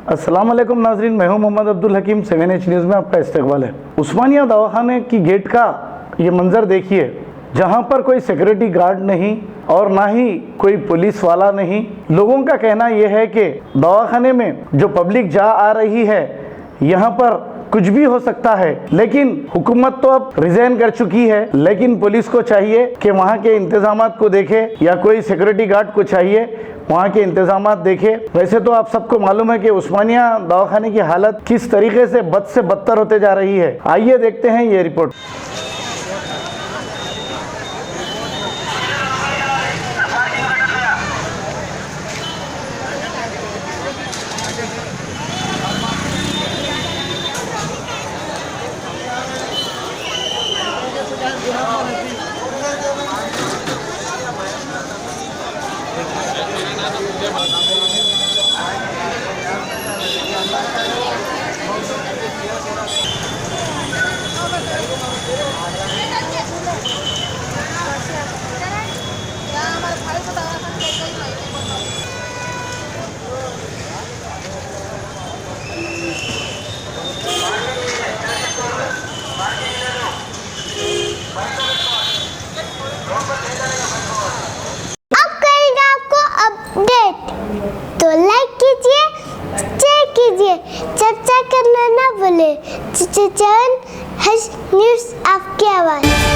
अस्सलाम वालेकुम नाजरीन, मैं हूं मोहम्मद अब्दुल हकीम। 7H न्यूज़ में आपका इस्तकबाल है। उस्मानिया दवाखाने की गेट का ये मंज़र देखिए, जहां पर कोई सिक्योरिटी गार्ड नहीं और ना ही कोई पुलिस वाला नहीं। लोगों का कहना यह है कि दवाखाने में जो पब्लिक जा आ रही है, यहाँ पर कुछ भी हो सकता है, लेकिन हुकूमत तो अब रिजाइन कर चुकी है। लेकिन पुलिस को चाहिए कि वहाँ के इंतजामात को देखे, या कोई सिक्योरिटी गार्ड को चाहिए वहाँ के इंतजामात देखे। वैसे तो आप सबको मालूम है कि उस्मानिया दवाखाने की हालत किस तरीके से बद से बदतर होते जा रही है। आइए देखते हैं ये रिपोर्ट। अब करेंगे आपको अपडेट, तो लाइक कीजिए, शेयर कीजिए, चर्चा करना ना भूले। न्यूज़ आपकी आवाज़।